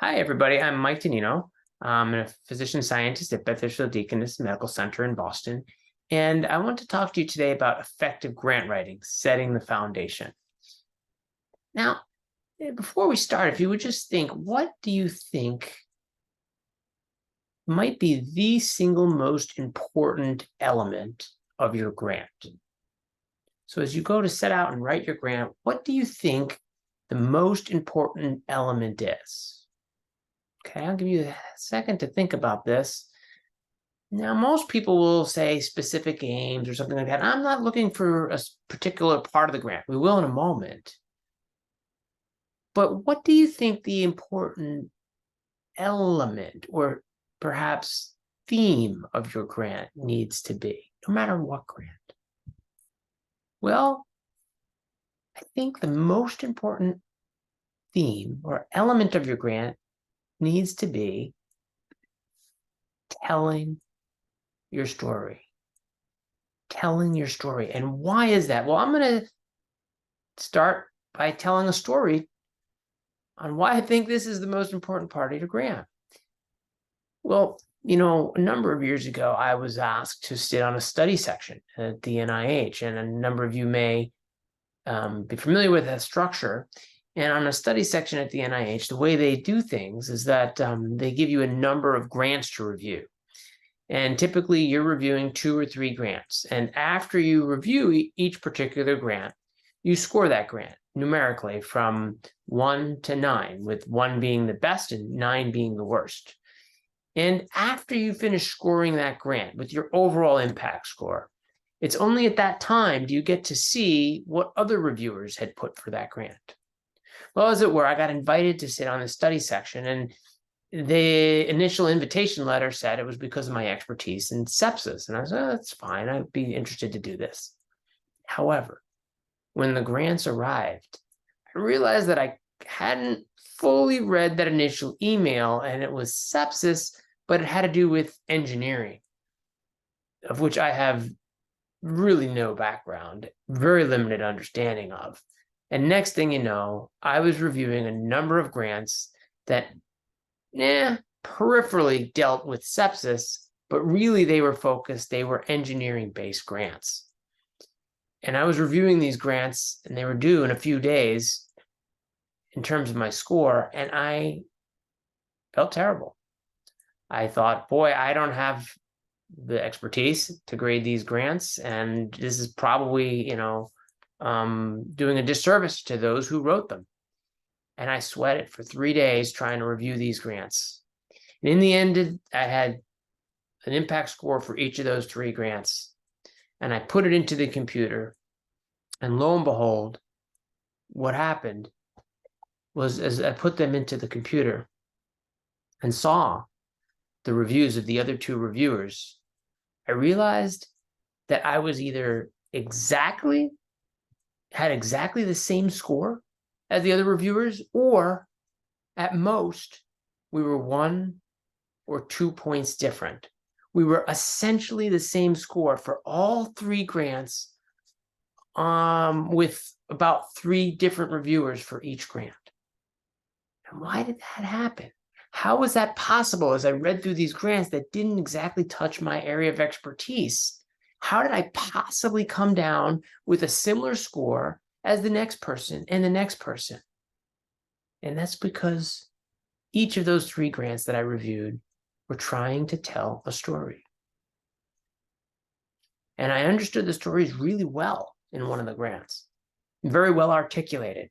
Hi, everybody. I'm Mike Tonino. I'm a physician scientist at Bethesda Deaconess Medical Center in Boston. And I want to talk to you today about effective grant writing, setting the foundation. Now, before we start, if you would just think, what do you think might be the single most important element of your grant? So as you go to set out and write your grant, what do you think the most important element is? Okay, I'll give you a second to think about this. Now, most people will say specific aims or something like that. I'm not looking for a particular part of the grant. We will in a moment. But what do you think the important element or perhaps theme of your grant needs to be, no matter what grant? Well, I think the most important theme or element of your grant needs to be telling your story. Telling your story. And why is that? Well, I'm going to start by telling a story on why I think this is the most important part of your grant. Well, a number of years ago, I was asked to sit on a study section at the NIH, and a number of you may be familiar with that structure. And on a study section at the NIH, the way they do things is that they give you a number of grants to review. And typically you're reviewing 2 or 3 grants. And after you review each particular grant, you score that grant numerically from 1 to 9, with 1 being the best and 9 being the worst. And after you finish scoring that grant with your overall impact score, it's only at that time do you get to see what other reviewers had put for that grant. Well, as it were, I got invited to sit on the study section, and the initial invitation letter said it was because of my expertise in sepsis. And I said, oh, that's fine. I'd be interested to do this. However, when the grants arrived, I realized that I hadn't fully read that initial email, and it was sepsis, but it had to do with engineering, of which I have really no background, very limited understanding of. And next thing you know, I was reviewing a number of grants that peripherally dealt with sepsis, but really they were engineering-based grants. And I was reviewing these grants, and they were due in a few days in terms of my score, and I felt terrible. I thought, boy, I don't have the expertise to grade these grants, and this is probably, doing a disservice to those who wrote them. And I sweated for 3 days trying to review these grants. And in the end, I had an impact score for each of those 3 grants. And I put it into the computer. And lo and behold, what happened was as I put them into the computer and saw the reviews of the other 2 reviewers, I realized that I was either had exactly the same score as the other reviewers, or at most, we were 1 or 2 points different. We were essentially the same score for all 3 grants, with about 3 different reviewers for each grant. And why did that happen? How was that possible as I read through these grants that didn't exactly touch my area of expertise? How did I possibly come down with a similar score as the next person and the next person? And that's because each of those 3 grants that I reviewed were trying to tell a story. And I understood the stories really well in one of the grants, very well articulated,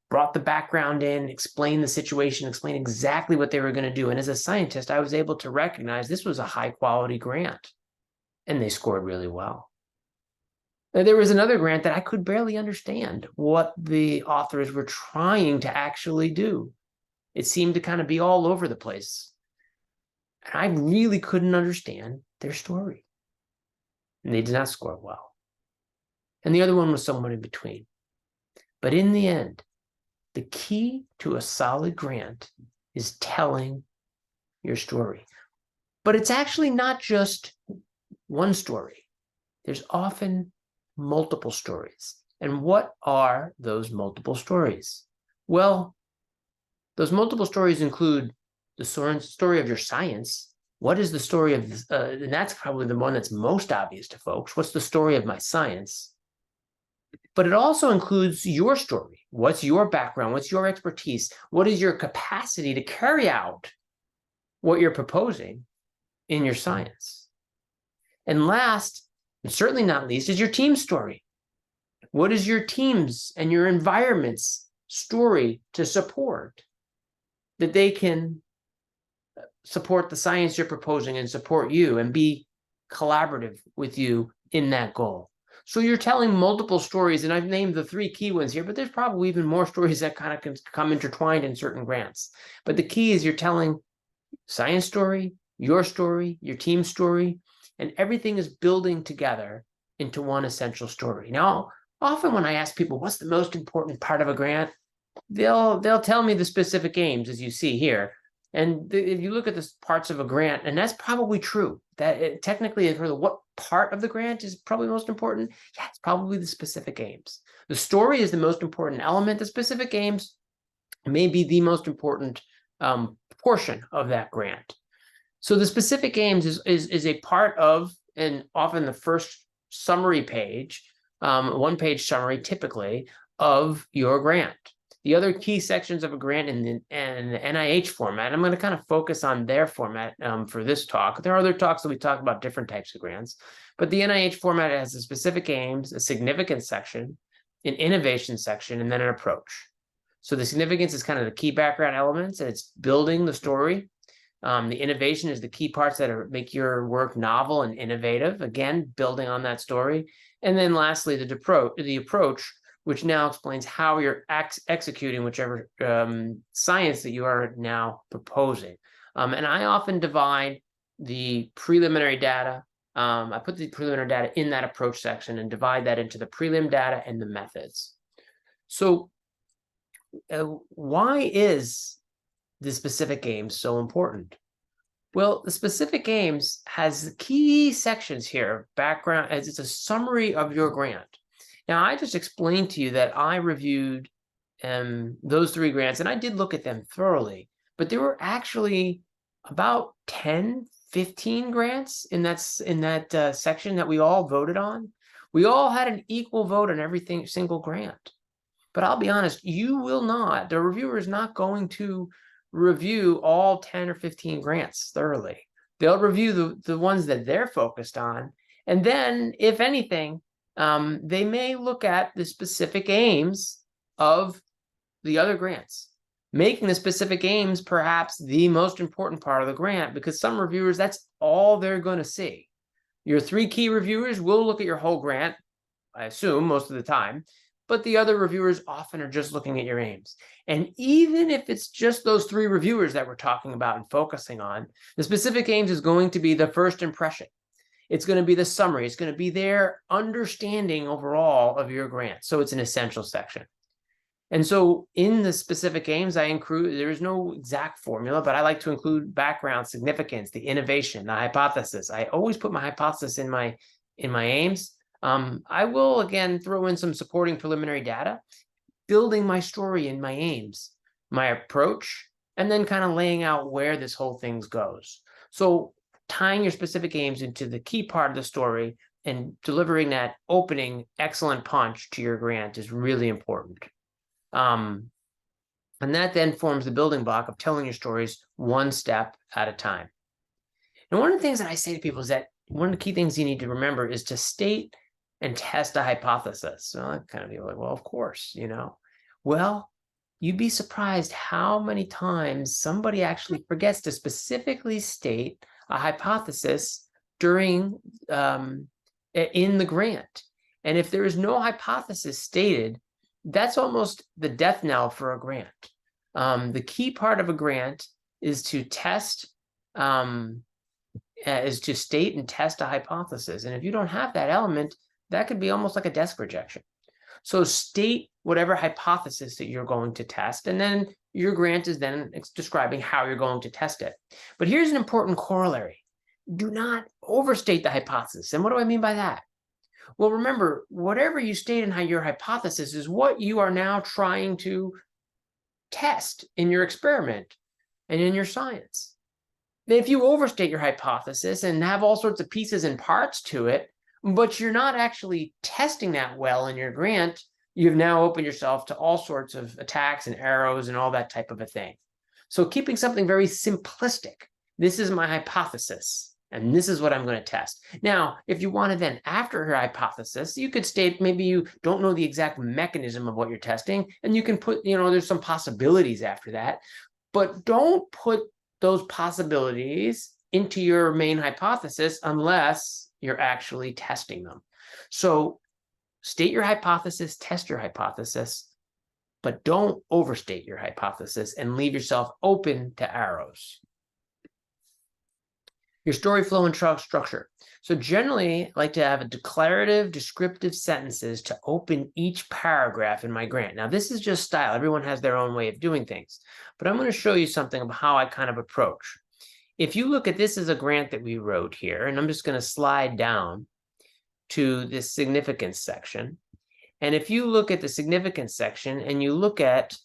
brought the background in, explained the situation, explained exactly what they were going to do. And as a scientist, I was able to recognize this was a high quality grant, and they scored really well. There was another grant that I could barely understand what the authors were trying to actually do. It seemed to kind of be all over the place. And I really couldn't understand their story. And they did not score well. And the other one was somewhat in between. But in the end, the key to a solid grant is telling your story. But it's actually not just one story. There's often multiple stories. And what are those multiple stories? Well, Those multiple stories include the story of your science. What is the story of, and that's probably the one that's most obvious to folks. What's the story of my science? But it also includes your story. What's your background? What's your expertise? What is your capacity to carry out what you're proposing in your science? And last, and certainly not least, is your team story. What is your team's and your environment's story to support that they can support the science you're proposing and support you and be collaborative with you in that goal? So you're telling multiple stories, and I've named the 3 key ones here, but there's probably even more stories that kind of can come intertwined in certain grants. But the key is you're telling science story, your team story, and everything is building together into one essential story. Now, often when I ask people, what's the most important part of a grant? They'll tell me the specific aims, as you see here. And if you look at the parts of a grant, and that's probably true, that technically for what part of the grant is probably most important, yeah, it's probably the specific aims. The story is the most important element. The specific aims may be the most important portion of that grant. So the specific aims is a part of, and often the first summary page, one-page summary typically, of your grant. The other key sections of a grant in the NIH format, I'm going to kind of focus on their format for this talk. There are other talks that we talk about different types of grants, but the NIH format has the specific aims, a significance section, an innovation section, and then an approach. So the significance is kind of the key background elements, and it's building the story. The innovation is the key parts that make your work novel and innovative, again, building on that story. And then lastly, the approach, which now explains how you're executing whichever science that you are now proposing. And I often divide the preliminary data. I put the preliminary data in that approach section and divide that into the prelim data and the methods. So why is the specific aims so important? Well, the specific aims has key sections here, background, as it's a summary of your grant. Now, I just explained to you that I reviewed those 3 grants, and I did look at them thoroughly, but there were actually about 10, 15 grants in that section that we all voted on. We all had an equal vote on every single grant. But I'll be honest, the reviewer is not going to review all 10 or 15 grants thoroughly. They'll review the ones that they're focused on. And then, if anything, they may look at the specific aims of the other grants, making the specific aims perhaps the most important part of the grant, because some reviewers, that's all they're going to see. Your 3 key reviewers will look at your whole grant, I assume, most of the time, but the other reviewers often are just looking at your aims. And even if it's just those 3 reviewers that we're talking about and focusing on, the specific aims is going to be the first impression. It's going to be the summary. It's going to be their understanding overall of your grant. So it's an essential section. And so in the specific aims, there is no exact formula, but I like to include background, significance, the innovation, the hypothesis. I always put my hypothesis in my aims. I will, again, throw in some supporting preliminary data, building my story in my aims, my approach, and then kind of laying out where this whole thing goes. So tying your specific aims into the key part of the story and delivering that opening excellent punch to your grant is really important. And that then forms the building block of telling your stories one step at a time. And one of the things that I say to people is that one of the key things you need to remember is to state and test a hypothesis. So I kind of be like, well, of course, Well, you'd be surprised how many times somebody actually forgets to specifically state a hypothesis during in the grant. And if there is no hypothesis stated, that's almost the death knell for a grant. The key part of a grant is to test, is to state and test a hypothesis. And if you don't have that element, that could be almost like a desk rejection. So state whatever hypothesis that you're going to test, and then your grant is then describing how you're going to test it. But here's an important corollary. Do not overstate the hypothesis. And what do I mean by that? Well, remember, whatever you state in your hypothesis is what you are now trying to test in your experiment and in your science. If you overstate your hypothesis and have all sorts of pieces and parts to it, but you're not actually testing that well in your grant, you've now opened yourself to all sorts of attacks and arrows and all that type of a thing. So keeping something very simplistic. This is my hypothesis, and this is what I'm going to test. Now, if you want to then, after your hypothesis, you could state maybe you don't know the exact mechanism of what you're testing, and you can put, there's some possibilities after that, but don't put those possibilities into your main hypothesis unless you're actually testing them. So state your hypothesis, test your hypothesis, but don't overstate your hypothesis and leave yourself open to arrows. Your story flow and structure. So generally, I like to have a declarative, descriptive sentences to open each paragraph in my grant. Now, this is just style. Everyone has their own way of doing things. But I'm going to show you something of how I kind of approach. If you look at this as a grant that we wrote here, and I'm just going to slide down to this significance section. And if you look at the significance section and you look at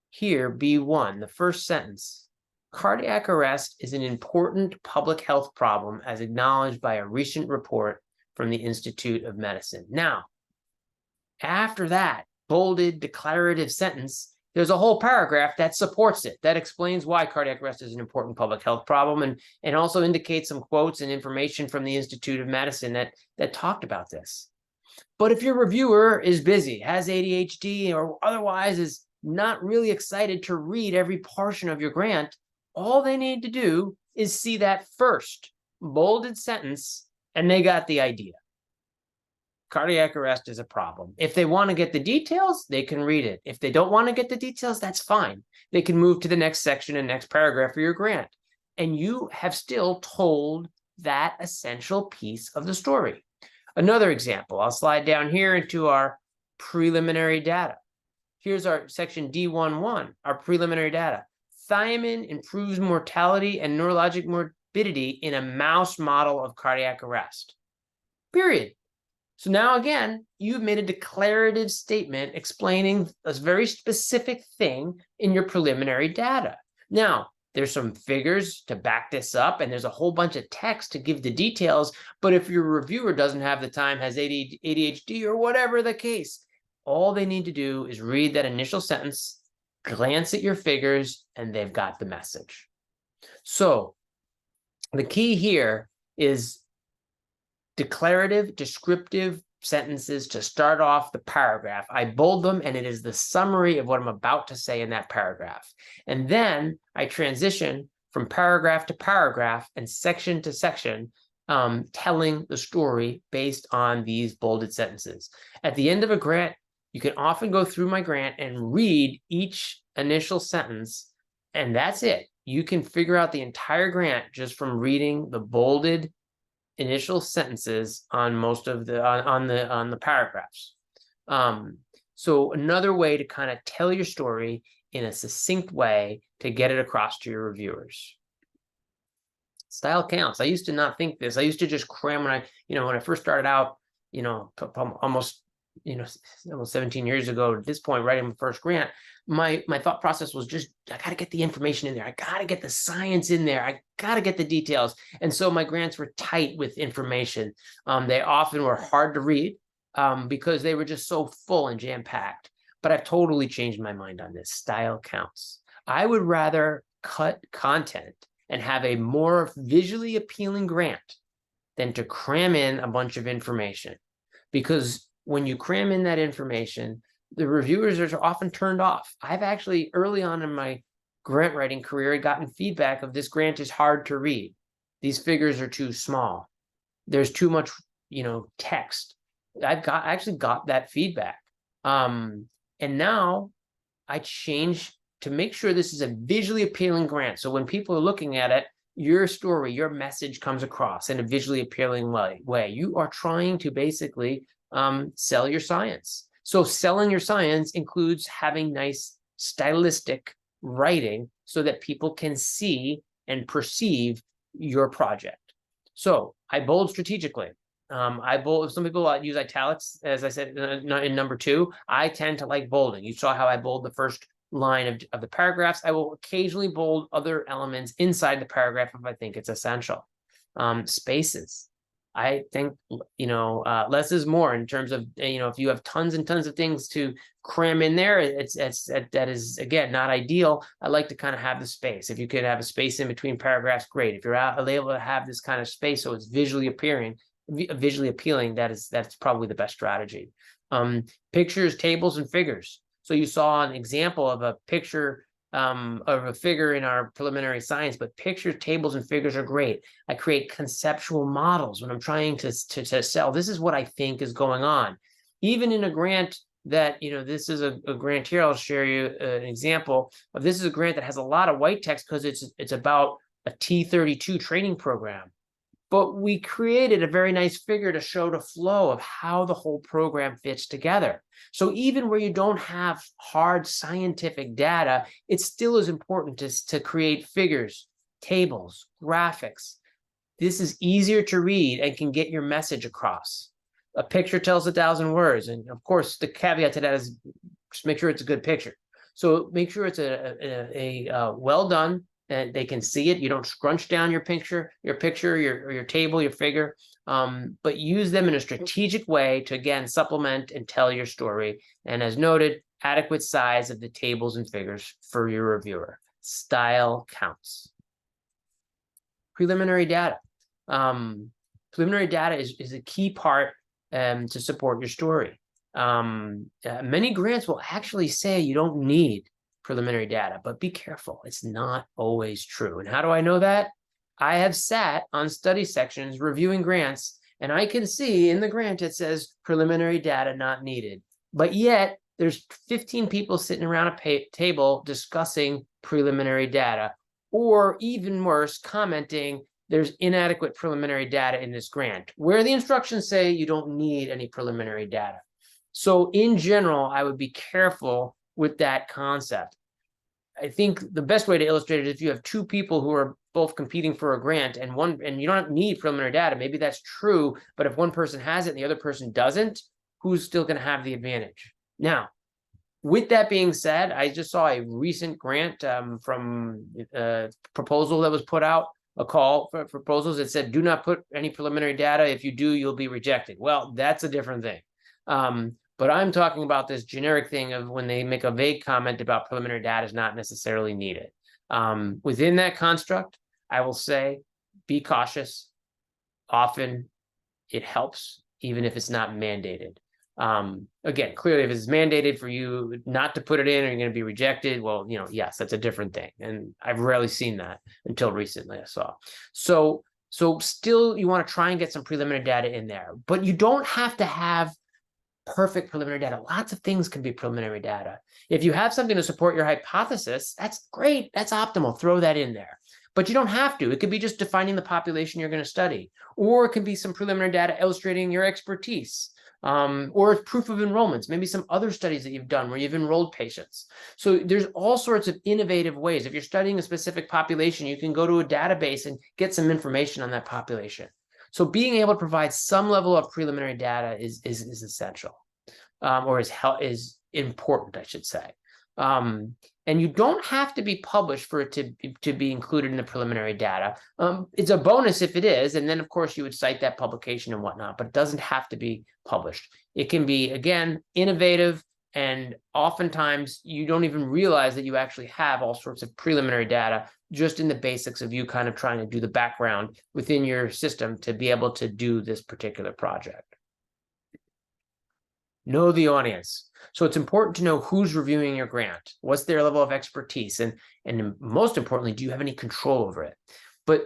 here, B1, the first sentence, cardiac arrest is an important public health problem as acknowledged by a recent report from the Institute of Medicine. Now, after that bolded declarative sentence, there's a whole paragraph that supports it, that explains why cardiac arrest is an important public health problem, and also indicates some quotes and information from the Institute of Medicine that talked about this. But if your reviewer is busy, has ADHD, or otherwise is not really excited to read every portion of your grant, all they need to do is see that first bolded sentence, and they got the idea. Cardiac arrest is a problem. If they want to get the details, they can read it. If they don't want to get the details, that's fine. They can move to the next section and next paragraph for your grant. And you have still told that essential piece of the story. Another example, I'll slide down here into our preliminary data. Here's our section D11, our preliminary data. Thiamine improves mortality and neurologic morbidity in a mouse model of cardiac arrest. Period. So now, again, you've made a declarative statement explaining a very specific thing in your preliminary data. Now, there's some figures to back this up, and there's a whole bunch of text to give the details. But if your reviewer doesn't have the time, has ADHD, or whatever the case, all they need to do is read that initial sentence, glance at your figures, and they've got the message. So the key here is declarative, descriptive sentences to start off the paragraph. I bold them, and it is the summary of what I'm about to say in that paragraph. And then I transition from paragraph to paragraph and section to section, telling the story based on these bolded sentences. At the end of a grant, you can often go through my grant and read each initial sentence, and that's it. You can figure out the entire grant just from reading the bolded initial sentences on most of the on the paragraphs. So another way to kind of tell your story in a succinct way to get it across to your reviewers. Style counts. I used to not think this. I used to just cram when I first started out, almost 17 years ago at this point, writing my first grant, my thought process was just, I got to get the information in there. I got to get the science in there. I got to get the details. And so my grants were tight with information. They often were hard to read because they were just so full and jam-packed. But I've totally changed my mind on this. Style counts. I would rather cut content and have a more visually appealing grant than to cram in a bunch of information. Because when you cram in that information, the reviewers are often turned off. I've actually, early on in my grant writing career, gotten feedback of this grant is hard to read. These figures are too small. There's too much, text. I actually got that feedback. And now I change to make sure this is a visually appealing grant. So when people are looking at it, your story, your message comes across in a visually appealing way. You are trying to basically sell your science. So selling your science includes having nice stylistic writing so that people can see and perceive your project. So I bold strategically. Some people use italics, as I said in number 2. I tend to like bolding. You saw how I bold the first line of the paragraphs. I will occasionally bold other elements inside the paragraph if I think it's essential. Spaces. I think, less is more in terms of, if you have tons and tons of things to cram in there, that is, again, not ideal. I like to kind of have the space. If you could have a space in between paragraphs, great. If you're able to have this kind of space so it's visually appealing, that's probably the best strategy. Pictures, tables, and figures. So you saw an example of a picture of a figure in our preliminary science, but pictures, tables, and figures are great. I create conceptual models when I'm trying to sell. This is what I think is going on. Even in a grant that, this is a grant here, I'll share you an example of. This is a grant that has a lot of white text because it's about a T32 training program. But we created a very nice figure to show the flow of how the whole program fits together. So even where you don't have hard scientific data, it still is important to create figures, tables, graphics. This is easier to read and can get your message across. A picture tells 1,000 words. And of course, the caveat to that is just make sure it's a good picture. So make sure it's a well done, and they can see it. You don't scrunch down your picture, your table, your figure, but use them in a strategic way to, again, supplement and tell your story. And as noted, adequate size of the tables and figures for your reviewer. Style counts. Preliminary data. Preliminary data is a key part to support your story. Many grants will actually say you don't need preliminary data, but be careful. It's not always true. And how do I know that? I have sat on study sections reviewing grants, and I can see in the grant it says preliminary data not needed. But yet there's 15 people sitting around a table discussing preliminary data, or even worse, commenting there's inadequate preliminary data in this grant, where the instructions say you don't need any preliminary data. So in general, I would be careful with that concept. I think the best way to illustrate it is if you have two people who are both competing for a grant and you don't need preliminary data, maybe that's true, but if one person has it and the other person doesn't, who's still going to have the advantage? Now, with that being said, I just saw a recent grant from a proposal that was put out, a call for proposals that said, do not put any preliminary data. If you do, you'll be rejected. Well, that's a different thing. But I'm talking about this generic thing of when they make a vague comment about preliminary data is not necessarily needed. Within that construct, I will say, be cautious. Often it helps, even if it's not mandated. Again, clearly, if it's mandated for you not to put it in or you're going to be rejected, well, yes, that's a different thing. And I've rarely seen that until recently I saw. So still, you want to try and get some preliminary data in there, but you don't have to have perfect preliminary data. Lots of things can be preliminary data. If you have something to support your hypothesis, that's great. That's optimal. Throw that in there. But you don't have to. It could be just defining the population you're going to study, or it can be some preliminary data illustrating your expertise, or proof of enrollments, maybe some other studies that you've done where you've enrolled patients. So there's all sorts of innovative ways. If you're studying a specific population, you can go to a database and get some information on that population. So being able to provide some level of preliminary data is essential, or is important, I should say. And you don't have to be published for it to be included in the preliminary data. It's a bonus if it is, and then of course you would cite that publication and whatnot, but it doesn't have to be published. It can be, again, innovative, and oftentimes you don't even realize that you actually have all sorts of preliminary data just in the basics of you kind of trying to do the background within your system to be able to do this particular project. Know the audience. So it's important to know who's reviewing your grant, what's their level of expertise, and most importantly, do you have any control over it? But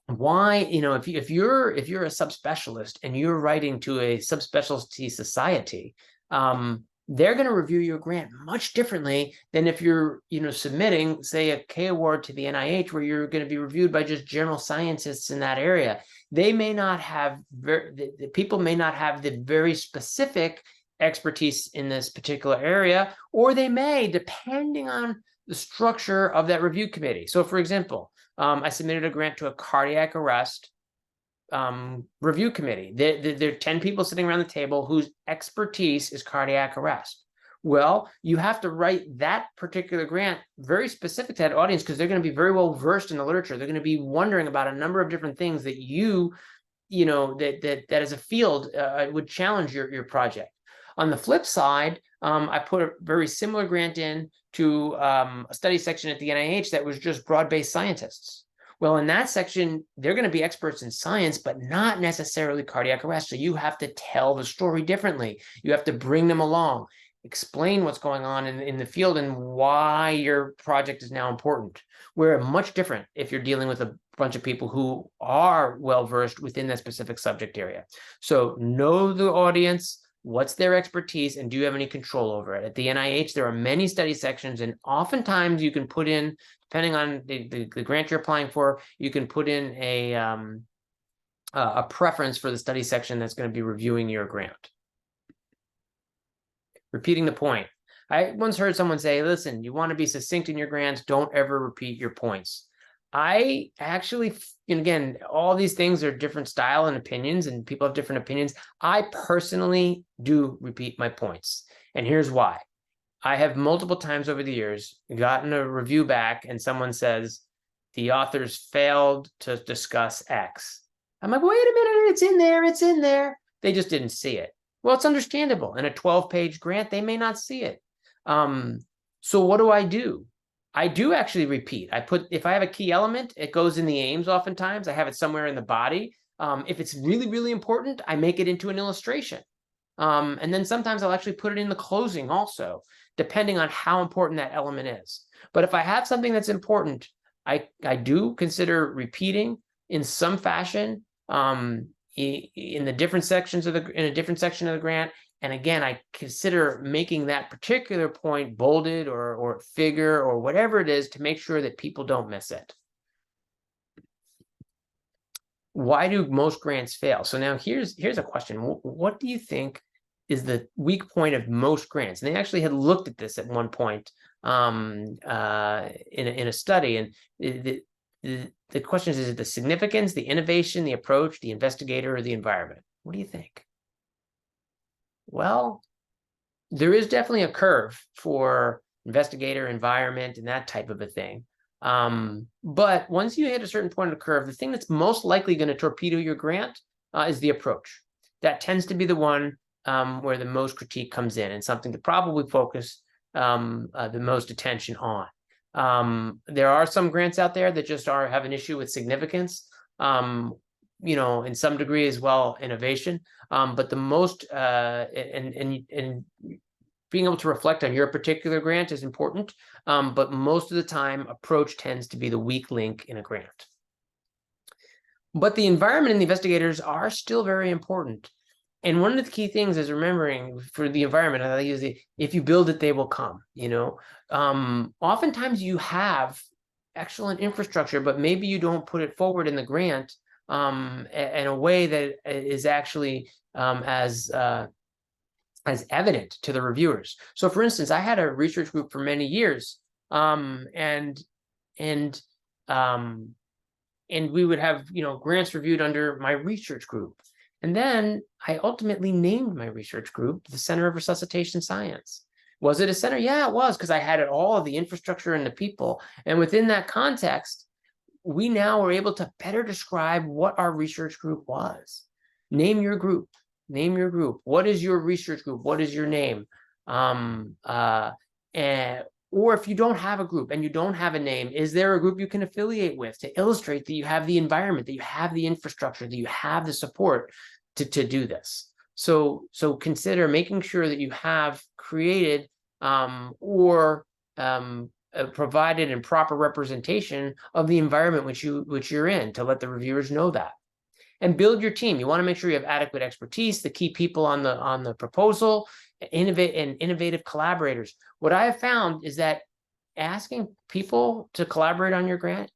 why, if you're a subspecialist and you're writing to a subspecialty society, they're going to review your grant much differently than if you're, submitting, say, a K award to the NIH, where you're going to be reviewed by just general scientists in that area. They may not have the people may not have the very specific expertise in this particular area, or they may, depending on the structure of that review committee. So, for example, I submitted a grant to a cardiac arrest review committee. There are 10 people sitting around the table whose expertise is cardiac arrest. Well, you have to write that particular grant very specific to that audience, because they're going to be very well versed in the literature. They're going to be wondering about a number of different things that that as a field would challenge your project. On the flip side, I put a very similar grant in to a study section at the NIH that was just broad-based scientists. Well, in that section, they're going to be experts in science, but not necessarily cardiac arrest. So you have to tell the story differently. You have to bring them along, explain what's going on in the field and why your project is now important. We're much different if you're dealing with a bunch of people who are well-versed within that specific subject area. So know the audience, what's their expertise, and do you have any control over it? At the NIH, there are many study sections, and oftentimes you can put in, depending on the grant you're applying for, you can put in a preference for the study section that's going to be reviewing your grant. Repeating the point. I once heard someone say, listen, you want to be succinct in your grants, don't ever repeat your points. I actually, and again, all these things are different style and opinions, and people have different opinions. I personally do repeat my points. And here's why. I have multiple times over the years gotten a review back and someone says, the authors failed to discuss X. I'm like, wait a minute, it's in there, it's in there. They just didn't see it. Well, it's understandable. In a 12-page grant, they may not see it. So what do? I do actually repeat. If I have a key element, it goes in the aims oftentimes. I have it somewhere in the body. If it's really, really important, I make it into an illustration. And then sometimes I'll actually put it in the closing also, depending on how important that element is. But if I have something that's important, I do consider repeating in some fashion in the different sections in a different section of the grant. And again, I consider making that particular point bolded or figure or whatever it is to make sure that people don't miss it. Why do most grants fail? So now here's a question. What do you think is the weak point of most grants? And they actually had looked at this at one point in a study. And the question is it the significance, the innovation, the approach, the investigator, or the environment? What do you think? Well, there is definitely a curve for investigator, environment, and that type of a thing. But once you hit a certain point of the curve, the thing that's most likely going to torpedo your grant is the approach. That tends to be the one where the most critique comes in, and something to probably focus the most attention on. There are some grants out there that just have an issue with significance, in some degree as well, innovation. But the most and being able to reflect on your particular grant is important. But most of the time, approach tends to be the weak link in a grant. But the environment and the investigators are still very important. And one of the key things is remembering for the environment, I use if you build it, they will come. Oftentimes you have excellent infrastructure, but maybe you don't put it forward in the grant in a way that is actually as evident to the reviewers. So, for instance, I had a research group for many years, and we would have grants reviewed under my research group. And then I ultimately named my research group the Center of Resuscitation Science. Was it a center? Yeah, it was, because I had all of the infrastructure and the people. And within that context, we now were able to better describe what our research group was. Name your group. Name your group. What is your research group? What is your name? Or if you don't have a group and you don't have a name, is there a group you can affiliate with to illustrate that you have the environment, that you have the infrastructure, that you have the support to do this? So consider making sure that you have created or provided in proper representation of the environment which you're in, to let the reviewers know that. And build your team. You want to make sure you have adequate expertise, the key people on the proposal, innovative collaborators. What I have found is that asking people to collaborate on your grant,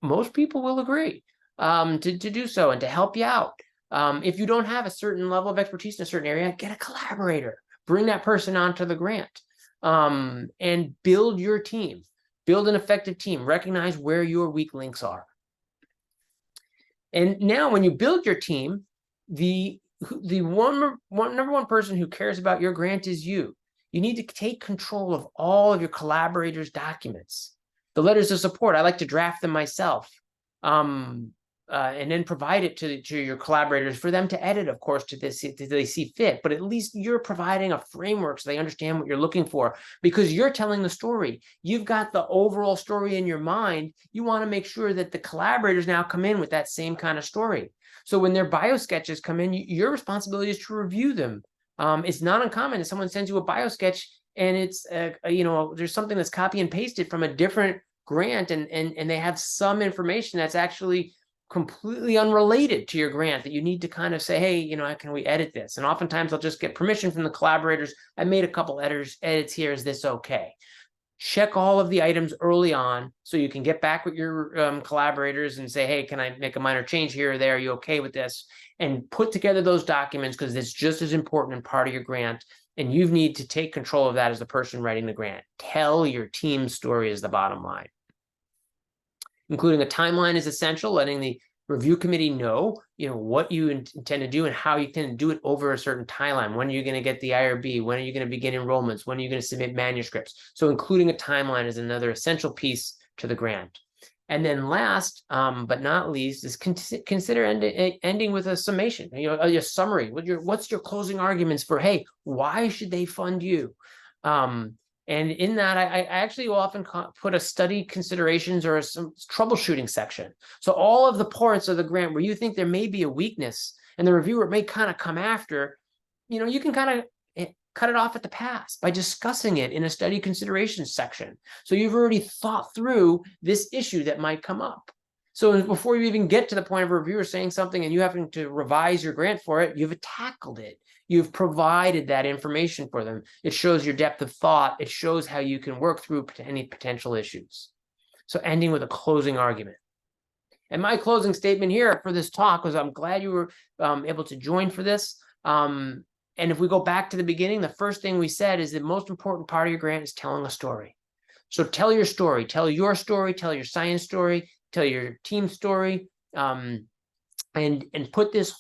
most people will agree to do so and to help you out. If you don't have a certain level of expertise in a certain area, get a collaborator. Bring that person onto the grant, and build your team. Build an effective team. Recognize where your weak links are. And now when you build your team, the number one person who cares about your grant is you. You need to take control of all of your collaborators' documents. The letters of support, I like to draft them myself. And then provide it to your collaborators for them to edit, of course, to they see fit. But at least you're providing a framework so they understand what you're looking for, because you're telling the story. You've got the overall story in your mind. You want to make sure that the collaborators now come in with that same kind of story. So when their bio sketches come in, your responsibility is to review them. It's not uncommon if someone sends you a bio sketch and it's there's something that's copy and pasted from a different grant, and they have some information that's actually completely unrelated to your grant that you need to kind of say, hey, can we edit this? And oftentimes I'll just get permission from the collaborators. I made a couple edits here. Is this okay? Check all of the items early on so you can get back with your collaborators and say, hey, can I make a minor change here or there? Are you okay with this? And put together those documents, because it's just as important and part of your grant. And you need to take control of that as the person writing the grant. Tell your team's story is the bottom line. Including a timeline is essential, letting the review committee know, what you intend to do and how you can do it over a certain timeline. When are you going to get the IRB? When are you going to begin enrollments? When are you going to submit manuscripts? So including a timeline is another essential piece to the grant. And then last, but not least, is consider ending with a summation, a summary. What's your closing arguments for, hey, why should they fund you? And in that, I actually will often put a study considerations or some troubleshooting section. So all of the parts of the grant where you think there may be a weakness and the reviewer may kind of come after, you can kind of cut it off at the pass by discussing it in a study considerations section. So you've already thought through this issue that might come up. So before you even get to the point of a reviewer saying something and you having to revise your grant for it, you've tackled it. You've provided that information for them. It shows your depth of thought. It shows how you can work through any potential issues. So ending with a closing argument. And my closing statement here for this talk was, I'm glad you were able to join for this. And if we go back to the beginning, the first thing we said is the most important part of your grant is telling a story. So tell your story, tell your science story, tell your team story, and put this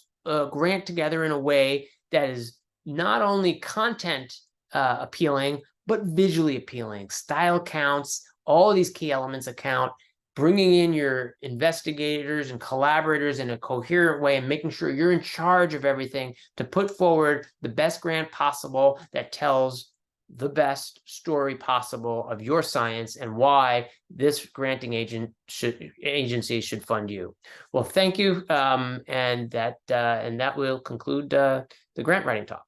grant together in a way that is not only content appealing, but visually appealing. Style counts, all of these key elements account, bringing in your investigators and collaborators in a coherent way and making sure you're in charge of everything to put forward the best grant possible that tells the best story possible of your science and why this granting agency should fund you. Well, thank you, and that will conclude the grant writing talk.